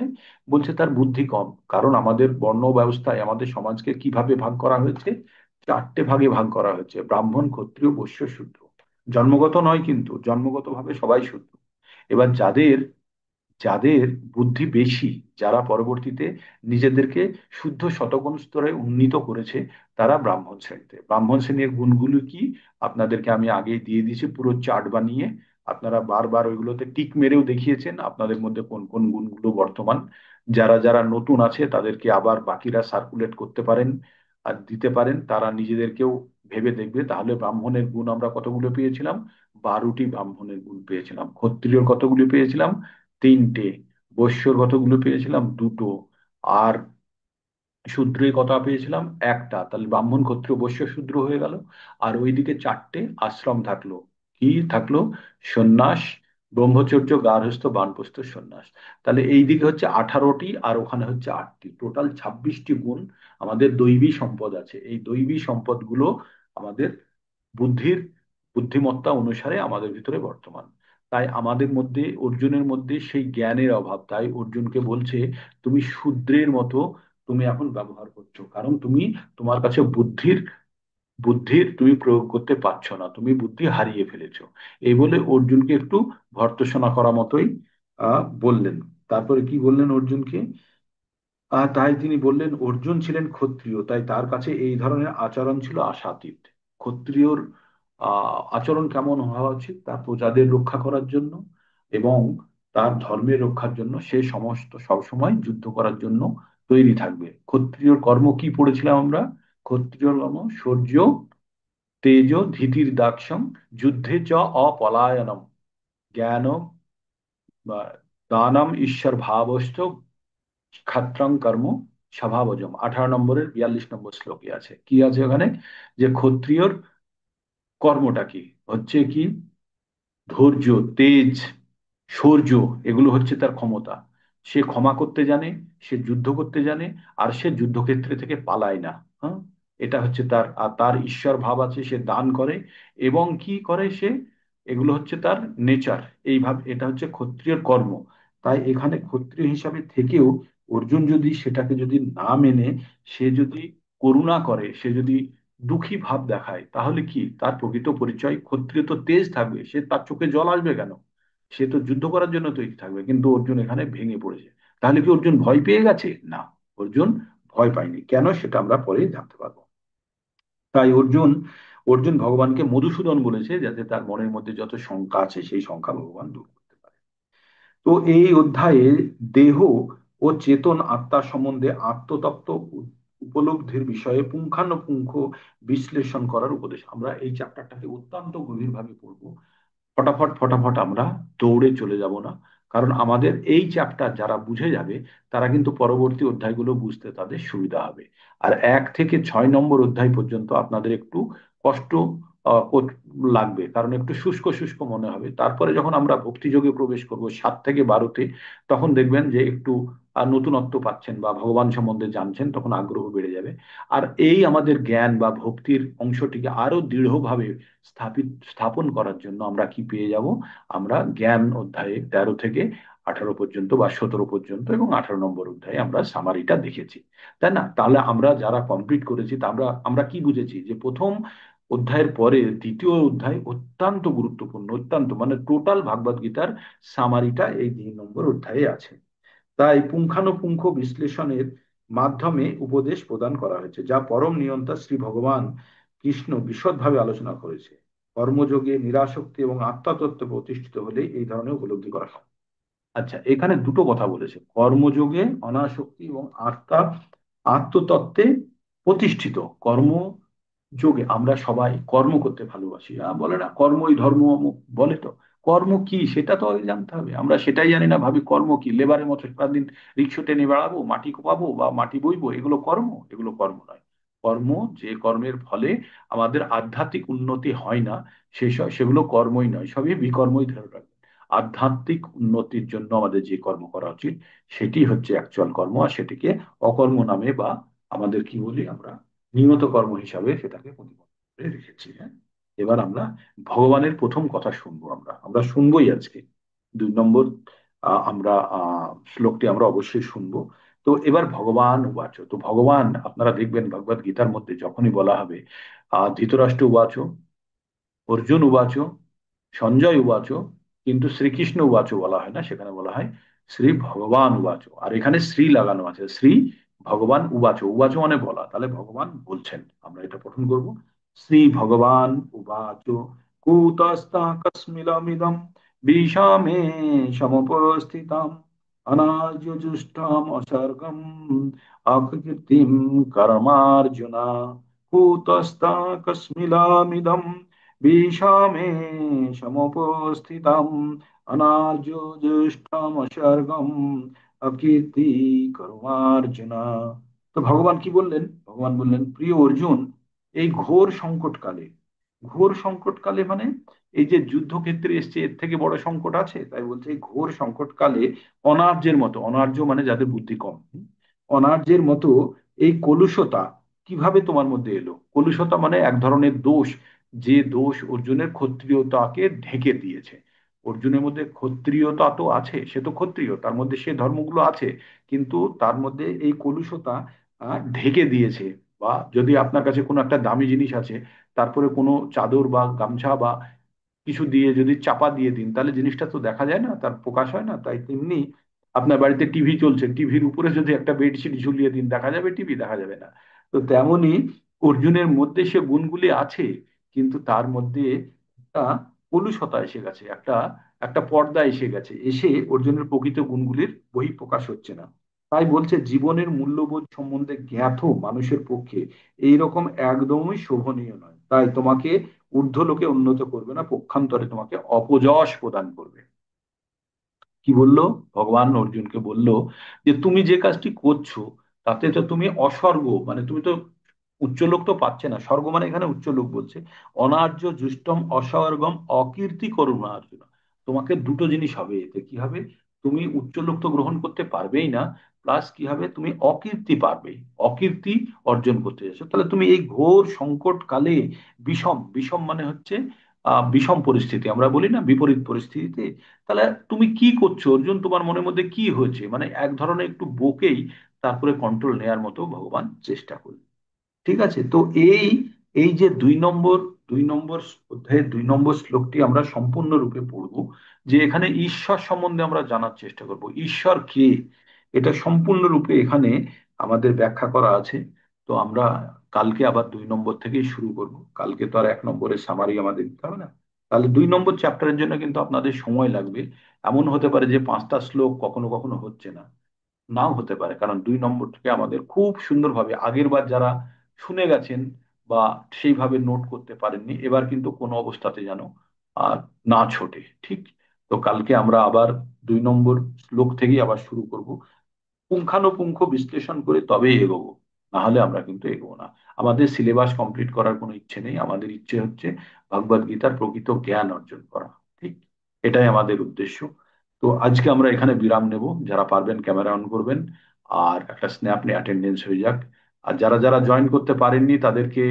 বলছে তার বুদ্ধি কম। কারণ আমাদের বর্ণ ব্যবস্থায় আমাদের সমাজকে কিভাবে ভাগ করা হয়েছে? চারটে ভাগে ভাগ করা হয়েছে: ব্রাহ্মণ, ক্ষত্রিয়, বৈশ্য, শূদ্র। জন্মগত নয়, কিন্তু জন্মগতভাবে সবাই শূদ্র। এবার যাদের যাদের বুদ্ধি বেশি, যারা পরবর্তীতে নিজেদেরকে শুদ্ধ শতগুণ স্তরে উন্নীত করেছে, তারা ব্রাহ্মণ শ্রেণীতে। ব্রাহ্মণ শ্রেণীর গুণগুলো কি? আপনাদেরকে আমি আগেই দিয়ে দিয়েছি পুরো চার্ট বানিয়ে। আপনারা বারবার ওইগুলোতে টিক মেরেও দেখিয়েছেন আপনাদের মধ্যে কোন কোন গুণগুলো বর্তমান। যারা যারা নতুন আছে তাদেরকে আবার বাকিরা সার্কুলেট করতে পারেন আর দিতে পারেন, তারা নিজেদেরকেও ভেবে দেখবে। তাহলে ব্রাহ্মণের গুণ আমরা কতগুলো পেয়েছিলাম? 12টি ব্রাহ্মণের গুণ পেয়েছিলাম। ক্ষত্রিয়র কতগুলো পেয়েছিলাম? তিনটে। বৈশ্যর কতগুলো পেয়েছিলাম? দুটো। আর শূদ্রের কথা পেয়েছিলাম একটা। তাহলে ব্রাহ্মণ, ক্ষত্রিয়, বৈশ্য, শূদ্র হয়ে গেল। আর ওইদিকে চারটে আশ্রম থাকলো। কি থাকলো? সন্ন্যাস, ব্রহ্মচর্য, গার্হস্থ্য, বানপ্রস্থ, সন্ন্যাস। তাহলে এইদিকে হচ্ছে 18টি আর ওখানে হচ্ছে 8টি, টোটাল 26টি গুণ আমাদের দৈবী সম্পদ আছে। এই দৈবী সম্পদগুলো আমাদের বুদ্ধির বুদ্ধিমত্তা অনুসারে আমাদের ভিতরে বর্তমান। তাই আমাদের মধ্যে, অর্জুনের মধ্যে সেই জ্ঞানের অভাব। তাই অর্জুনকে বলছে, তুমি শূদ্রের মতো তুমি এখন ব্যবহার করছো, কারণ তোমার কাছে বুদ্ধির বুদ্ধির তুমি প্রয়োগ করতে পারছো না, তুমি বুদ্ধি হারিয়ে ফেলেছো। এই বলে অর্জুনকে একটু ভর্ৎসনা করা মতোই বললেন। তারপরে কি বললেন অর্জুনকে? তাই তিনি বললেন, অর্জুন ছিলেন ক্ষত্রিয়, তাই তার কাছে এই ধরনের আচরণ ছিল আশাতীত। ক্ষত্রিয়র আচরণ কেমন হওয়া উচিত? তার প্রজাদের রক্ষা করার জন্য এবং তার ধর্মের রক্ষার জন্য সে সমস্ত সবসময় যুদ্ধ করার জন্য তৈরি থাকবে। ক্ষত্রিয়র কর্ম কি পড়েছিলাম আমরা? ক্ষত্রিয় কর্ম শৌর্য, তেজ, ধীতির দাক্ষম, যুদ্ধে চ অপলায়নম, জ্ঞান বা দানম ঈশ্বর ভাবস্থ, খাত্রং কর্ম স্বভাবজম। 18 নম্বরের 42 নম্বর শ্লোকে আছে, কি আছে ওখানে? যে ক্ষত্রিয়র কর্মটা কি হচ্ছে, কি ধৈর্য, তেজ, শৌর্য, এগুলো হচ্ছে তার ক্ষমতা। সে ক্ষমা করতে জানে, সে যুদ্ধ করতে জানে, আর সে যুদ্ধক্ষেত্রে থেকে পালায় না। হ্যাঁ, এটা হচ্ছে তার। আর তার ঈশ্বর ভাব আছে, সে দান করে এবং কি করে সে, এগুলো হচ্ছে তার নেচার। এইভাবে এটা হচ্ছে ক্ষত্রিয়ের কর্ম। তাই এখানে ক্ষত্রিয় হিসাবে থেকেও অর্জুন যদি সেটাকে যদি না মেনে, সে যদি করুণা করে, সে যদি দুঃখী ভাব দেখায়, তাহলে কি তার প্রকৃত পরিচয়? ক্ষত্রিয় তো তেজ থাকবে, সে তার চোখে জল আসবে কেন? সে তো যুদ্ধ করার জন্য তৈরি থাকবে। কিন্তু অর্জুন এখানে ভেঙে পড়েছে। তাহলে কি অর্জুন ভয় পেয়ে গেছে? না, অর্জুন ভয় পায়নি। কেন? সেটা আমরা পরে জানতে পারবো। তাই অর্জুন অর্জুন ভগবানকে মধুসূদন বলেছে, যাতে তার মনের মধ্যে যত শঙ্কা আছে সেই শঙ্কা ভগবান দূর করতে পারে। তো এই অধ্যায়ে দেহ ও চেতন আত্মা সম্বন্ধে আত্মতত্ত্ব উপলব্ধির বিষয়ে পুঙ্খানুপুঙ্খ বিশ্লেষণ করার উপদেশ। আমরা এই চ্যাপ্টারটাকে অত্যন্ত গভীরভাবে পড়বো। ফটাফট ফটাফট আমরা দৌড়ে চলে যাব না, কারণ আমাদের এই চ্যাপ্টার যারা বুঝে যাবে, তারা কিন্তু পরবর্তী অধ্যায়গুলো বুঝতে তাদের সুবিধা হবে। আর 1 থেকে 6 নম্বর অধ্যায় পর্যন্ত আপনাদের একটু কষ্ট লাগবে, কারণ একটু শুষ্ক শুষ্ক মনে হবে। তারপরে যখন আমরা ভক্তিযোগে প্রবেশ করব 7 থেকে 12-তে, তখন দেখবেন যে একটু নতুনত্ব পাচ্ছেন বা ভগবান সম্বন্ধে জানছেন, তখন আগ্রহ বেড়ে যাবে। আর এই আমাদের জ্ঞান বা ভক্তির অংশটিকে আরো দৃঢ়ভাবে স্থাপন করার জন্য আমরা কি পেয়ে যাব? আমরা জ্ঞান অধ্যায়ে 13 থেকে 18 পর্যন্ত বা 17 পর্যন্ত এবং 18 নম্বর অধ্যায়ে আমরা সামারিটা দেখেছি, তাই না? তাহলে আমরা যারা কমপ্লিট করেছি, তা আমরা আমরা কি বুঝেছি? যে প্রথম অধ্যায়ের পরে দ্বিতীয় অধ্যায় অত্যন্ত গুরুত্বপূর্ণ, অত্যন্ত, মানে টোটাল ভাগবত গীতার সামারিটা এই 3 নম্বর অধ্যায়ে আছে। তাই পুঙ্খানুপুঙ্খ বিশ্লেষণের মাধ্যমে উপদেশ প্রদান করা হয়েছে, যা পরম নিয়ন্তা শ্রী ভগবান কৃষ্ণ বিশদভাবে আলোচনা করেছে। কর্মযোগে নিরাসক্তি এবং আত্মতত্ত্বে প্রতিষ্ঠিত হলে এই ধরনের উপলব্ধি করা হয়। আচ্ছা, এখানে দুটো কথা বলেছে, কর্মযোগে অনাসক্তি এবং আত্মতত্ত্বে প্রতিষ্ঠিত। কর্ম যোগে আমরা সবাই কর্ম করতে ভালোবাসি, বলে না কর্মই ধর্ম, অমুক বলে তো। কর্ম কি সেটা তো আগে জানতে হবে। আমরা সেটাই জানি না, ভাবি কর্ম কি, লেবারের মতো সারাদিন রিক্সা টেনে বেড়াবো, মাটি কোপাবো বা মাটি বইবো, এগুলো কর্ম? এগুলো কর্ম নয়। কর্ম, যে কর্মের ফলে আমাদের আধ্যাত্মিক উন্নতি হয় না, সেগুলো কর্মই নয়, সবই বিকর্মই ধরে রাখবে। আধ্যাত্মিক উন্নতির জন্য আমাদের যে কর্ম করা উচিত, সেটি হচ্ছে অ্যাকচুয়াল কর্ম। আর সেটিকে অকর্ম নামে বা আমাদের কি বলি আমরা, নিয়ত কর্ম হিসাবে সেটাকে প্রতিপাদন করে রেখেছি। হ্যাঁ, এবার আমরা ভগবানের প্রথম কথা শুনবো। আমরা আমরা শুনবোই আজকে 2 নম্বর আমরা শ্লোকটি আমরা অবশ্যই শুনবো। তো এবার ভগবান উবাচ, তো ভগবান, আপনারা দেখবেন ভগবত গীতার মধ্যে যখনই বলা হবে ধৃতরাষ্ট্র উবাচ, অর্জুন উবাচ, সঞ্জয় উবাচ, কিন্তু শ্রীকৃষ্ণ উবাচ বলা হয় না, সেখানে বলা হয় শ্রী ভগবান উবাচ। আর এখানে শ্রী লাগানো আছে, শ্রী ভগবান উবাচ, উবাচ মানে বলা, তাহলে ভগবান বলছেন। আমরা এটা পঠন করব। শ্রী ভগবান উবাচ, কুতস্থা কস্মিলমিদম বিষামে সমুপস্থিতাম অনার্যজুষ্টাম অসর্গম অকৃতিম কর্মার্জুনা। কুতস্থা কস্মিলামিদম বিষামে সমুপস্থিতাম অনার্যজুষ্টমসর্গম অকীর্তি কর্মার্জুনা। তো ভগবান কি বললেন? ভগবান বললেন, প্রিয় অর্জুন, এই ঘোর সংকটকালে, ঘোর সংকটকালে মানে এই যে যুদ্ধক্ষেত্রে এসছে, এর থেকে বড় সংকট আছে? তাই বলছে এই ঘোর সংকটকালে অনার্যের মতো, অনার্য মানে যাদের বুদ্ধি কম, অনার্যের মতো এই কলুষতা কিভাবে তোমার মধ্যে এলো? কলুষতা মানে এক ধরনের দোষ, যে দোষ অর্জুনের ক্ষত্রিয়তাকে ঢেকে দিয়েছে। অর্জুনের মধ্যে ক্ষত্রিয়তা তো আছে, সে তো ক্ষত্রিয়, তার মধ্যে সে ধর্মগুলো আছে, কিন্তু তার মধ্যে এই কলুষতা ঢেকে দিয়েছে। বা যদি আপনার কাছে কোনো একটা দামি জিনিস আছে, তারপরে কোনো চাদর বা গামছা বা কিছু দিয়ে যদি চাপা দিয়ে দিন, তাহলে জিনিসটা তো দেখা যায় না, তার প্রকাশ হয় না। তাই তেমনি আপনার বাড়িতে টিভি চলছে, টিভির উপরে যদি একটা বেডশিট ঝুলিয়ে দিন, দেখা যাবে টিভি? দেখা যাবে না। তো তেমনি অর্জুনের মধ্যে সে গুণগুলি আছে, কিন্তু তার মধ্যে একটা কলুষতা এসে গেছে, একটা একটা পর্দা এসে গেছে, এসে অর্জুনের প্রকৃত গুণগুলির বহিঃপ্রকাশ হচ্ছে না। তাই বলছে জীবনের মূল্যবোধ সম্বন্ধে জ্ঞাত মানুষের পক্ষে এইরকম একদমই শোভনীয় নয়। তাই তোমাকে ঊর্ধ্বলোকে উন্নত করবে না, পক্ষান্তরে তোমাকে অপযশ প্রদান করবে। কি বললো? ভগবান অর্জুনকে বলল যে তুমি যে কাজটি করছো তাতে তো তুমি অস্বর্গ, মানে তুমি তো উচ্চলোক তো পাচ্ছে না। স্বর্গ মানে এখানে উচ্চলোক বলছে। অনার্য জুষ্টম অস্বর্গম অকীর্তি করুণা অর্জুন। তোমাকে দুটো জিনিস হবে, এতে কি হবে? তুমি উচ্চলোক তো গ্রহণ করতে পারবেই না, প্লাস কি হবে, তুমি অকীর্তি পারবে, অকীর্তি অর্জন করতে যাচ্ছ। তাহলে তুমি এই ঘোর সংকট কালে, বিষম, বিষম মানে হচ্ছে বিষম পরিস্থিতি, আমরা বলি না বিপরীত পরিস্থিতিতে, তাহলে তুমি কি করছো অর্জুন? তোমার মনের মধ্যে কি হয়েছে? মানে এক ধরনের একটু বকেই তারপরে কন্ট্রোল নেয়ার মতো ভগবান চেষ্টা করলেন। ঠিক আছে? তো এই এই যে 2 নম্বর, 2 নম্বর অধ্যায়ের 2 নম্বর শ্লোকটি আমরা সম্পূর্ণরূপে পড়বো, যে এখানে ঈশ্বর সম্বন্ধে আমরা জানার চেষ্টা করব, ঈশ্বর কে, এটা সম্পূর্ণরূপে এখানে আমাদের ব্যাখ্যা করা আছে। তো আমরা কালকে আবার 2 নম্বর থেকেই শুরু করব। কালকে তো আর 1 নম্বরের সামারি আমাদের দিতে হবে না। তাহলে 2 নম্বর চ্যাপ্টারের জন্য কিন্তু আপনাদের সময় লাগবে। এমন হতে পারে যে 5টা শ্লোক কখনো কখনো হচ্ছে না, নাও হতে পারে, কারণ 2 নম্বরটাকে আমাদের খুব সুন্দরভাবে আগের বার যারা শুনে গেছেন বা সেইভাবে নোট করতে পারেননি, এবার কিন্তু কোনো অবস্থাতে যেন আর না ছোটে। ঠিক? তো কালকে আমরা আবার 2 নম্বর শ্লোক থেকেই আবার শুরু করব, পুঙ্খানুপুঙ্খ বিশ্লেষণ করে তবেই এগোবো, না হলে আমরা কিন্তু এগোবো না। আমাদের সিলেবাস কমপ্লিট করার কোনো ইচ্ছে নেই, আমাদের ইচ্ছে হচ্ছে ভগবদ গীতার প্রকৃত জ্ঞান অর্জন করা। ঠিক? এটাই আমাদের উদ্দেশ্য। তো আজকে আমরা এখানে বিরাম নেব। যারা পারবেন ক্যামেরা অন করবেন, আর একটা স্ন্যাপ নিয়ে অ্যাটেন্ডেন্স হয়ে যাক। আর যারা যারা জয়েন করতে পারেননি তাদেরকে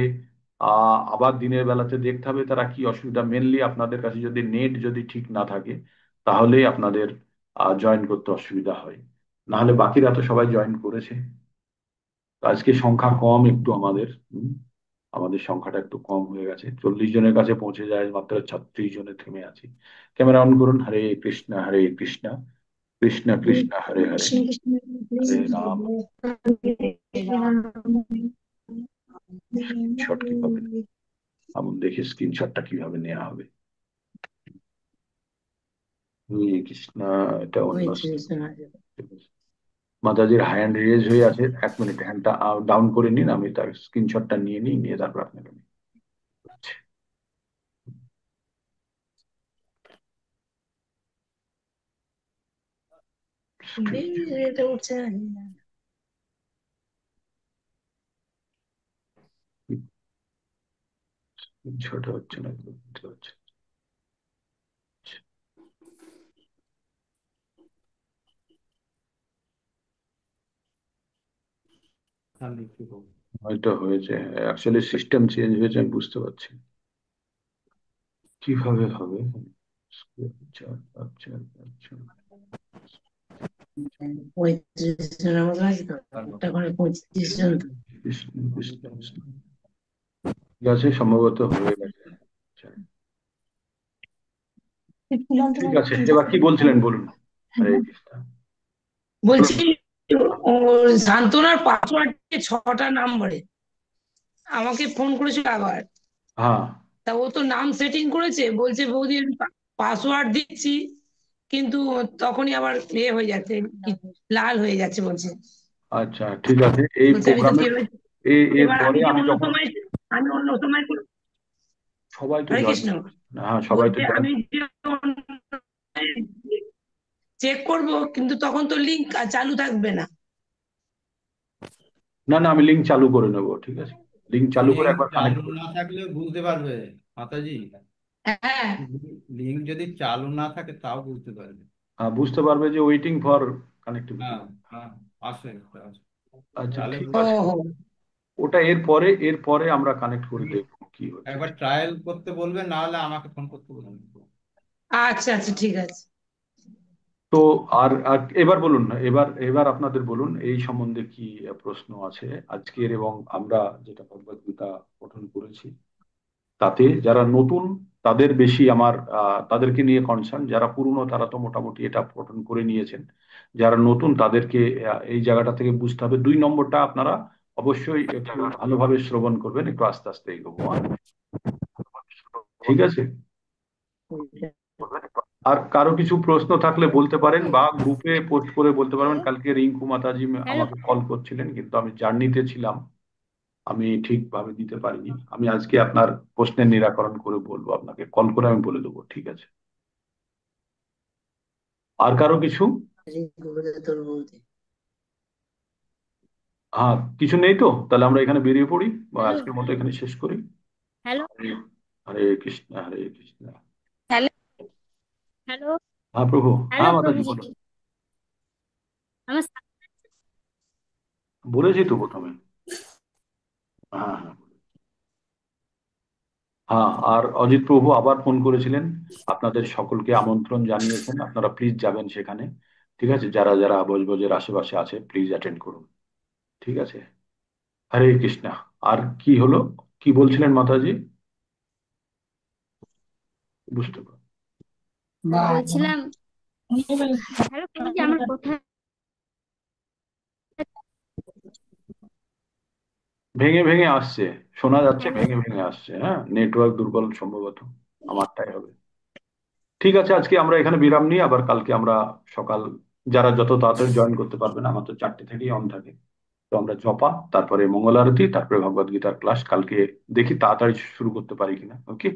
আবার দিনের বেলাতে দেখতে হবে তারা কি অসুবিধা। মেনলি আপনাদের কাছে যদি নেট যদি ঠিক না থাকে, তাহলেই আপনাদের জয়েন করতে অসুবিধা হয়, না হলে বাকিরা তো সবাই জয়েন করেছে। তো আজকে সংখ্যা কম একটু আমাদের, আমাদের সংখ্যাটা একটু কম হয়ে গেছে, 40 জনের কাছে পৌঁছে যায়, মাত্র 36 জনে থেমে আছি। ক্যামেরা অন করুন। হরে কৃষ্ণ হরে কৃষ্ণ, কৃষ্ণ কৃষ্ণ হরে হরে, কৃষ্ণ কৃষ্ণ হরে রাম। স্ক্রিনশট কিভাবে, আমি দেখি স্ক্রিনশটটা কিভাবে নেওয়া হবে। হরে কৃষ্ণ, এটা অন্য মাতাজির হ্যান্ড রেজ হয়ে আছে। 1 মিনিট, হ্যান্ডটা ডাউন করে নিন, আমি তার স্ক্রিনশটটা নিয়ে নিই, নিয়ে তারপর আপনাকে আমি দিচ্ছি। এটা উঠছে না। ছোট হচ্ছে না, বুঝতে পারছি। হয়তো হয়েছে, অ্যাকচুয়ালি সিস্টেম চেঞ্জ হয়েছে, আমি বুঝতে পারছি কিভাবে হবে। আচ্ছা, আচ্ছা, আচ্ছা। 35 জনের মতো আছে তো, একটা ঘরে 35 জন তো। কৃষ্ণ কৃষ্ণ কৃষ্ণ। ঠিক আছে, সম্ভবত হয়ে গেছে। আচ্ছা, ঠিক আছে, এবার কি বলছিলেন বলুন। হরে কৃষ্ণ। বলুন। বলছি ও সান্ত্বনার পাসওয়ার্ড 6টা নাম্বারে আমাকে ফোন করেছিল আবার। হ্যাঁ। তা ও তো নাম সেটিং করেছে, বলছে বৌদি আমি পাসওয়ার্ড দিচ্ছি, কিন্তু তখনই আবার হয়ে যাচ্ছে, লাল হয়ে যাচ্ছে বলছে। আচ্ছা, ঠিক আছে, এই বলছে আমি তো প্রোগ্রামের কিভাবে, এর এবার পরে আমি যে আমি অন্য যখন, সময়, আমি অন্য সময় সবাই তো হরে জয়েন কৃষ্ণ, করছে না, হ্যাঁ সবাই তো বলছে জয়েন। আমি যে চেক করব, কিন্তু তখন তো লিঙ্ক চালু থাকবে না। না না, আমি লিঙ্ক চালু করে নেবো, ঠিক আছে, লিঙ্ক চালু করে লিঙ্ক একবার কানেক্ট চালু করে না নেবো। থাকলেও বুঝতে পারবে মাতাজি। হ্যাঁ। লিঙ্ক যদি চালু না থাকে তাও বুঝতে পারবে। বুঝতে পারবে যে ওয়েটিং ফর কানেক্টিভিটি। হ্যাঁ, হ্যাঁ, আসে আসে। আচ্ছা, তাহলে ঠিক ও আছে, হো। ওটা এর পরে আমরা কানেক্ট করে তুমি দেখবো কি হচ্ছে। একবার ট্রায়াল করতে বলবে, না হলে আমাকে ফোন করতে বলবে। আচ্ছা আচ্ছা ঠিক আছে। তো আর আর এবার বলুন না, এবার এবার আপনাদের বলুন এই সম্বন্ধে কি প্রশ্ন আছে আজকের, এবং আমরা যেটা ভগবদ গীতা পঠন করেছি তাতে যারা নতুন তাদের বেশি আমার তাদেরকে নিয়ে কনসার্ন। যারা পুরনো তারা তো মোটামুটি এটা পঠন করে নিয়েছেন। যারা নতুন তাদেরকে এই জায়গাটা থেকে বুঝতে হবে। 2 নম্বরটা আপনারা অবশ্যই একটু ভালোভাবে শ্রবণ করবেন, একটু আস্তে আস্তে এগোবো, হ্যাঁ? ঠিক আছে। আর কারো কিছু প্রশ্ন থাকলে বলতে পারেন, বা গ্রুপে পোস্ট করে বলতে পারবেন। হ্যালো। কালকে রিঙ্কু মাতাজি হ্যালো। আমাকে কল করছিলেন, কিন্তু আমি জার্নিতে ছিলাম, আমি ঠিকভাবে দিতে পারিনি। আমি আজকে আপনার প্রশ্নের নিরাকরণ করে বলবো, আপনাকে কল করে আমি বলে দেবো, ঠিক আছে? আর কারো কিছু? হ্যাঁ, কিছু নেই তো? তাহলে আমরা এখানে বেরিয়ে পড়ি, বা হ্যালো। আজকের মতো এখানে শেষ করি। হ্যালো। হরে হরে কৃষ্ণ হরে কৃষ্ণ। হ্যালো। হ্যালো। হ্যাঁ প্রভু। হ্যালো হ্যাঁ মাতাজি প্রভুজি। বলুন। আমার বলেছি তো প্রথমে। হ্যাঁ হ্যাঁ। হ্যাঁ, আর অজিত প্রভু আবার ফোন করেছিলেন, আপনাদের সকলকে আমন্ত্রণ জানিয়েছেন, আপনারা প্লিজ যাবেন সেখানে। ঠিক আছে, যারা যারা বজবজের আশেপাশে আছে প্লিজ অ্যাটেন্ড করুন। ঠিক আছে। হরে কৃষ্ণ। আর কি হলো, কি বলছিলেন মাতাজি? বুঝতে পারো। বলছিলাম, হ্যালো প্রভুজি, আমার কথা ভেঙে ভেঙে আসছে, শোনা যাচ্ছে হ্যালো। ভেঙে ভেঙে আসছে। হ্যাঁ, নেটওয়ার্ক দুর্বল সম্ভবত, আমারটাই হবে। ঠিক আছে, আজকে আমরা এখানে বিরাম নিই, আবার কালকে আমরা সকাল, যারা যত তাড়াতাড়ি জয়েন করতে পারবে না, আমার তো 4টে থেকেই অন থাকে। তো আমরা জপা, তারপরে মঙ্গল আরতি, তারপরে ভগবদ গীতার ক্লাস কালকে, দেখি তাড়াতাড়ি শুরু করতে পারি কিনা। ওকে।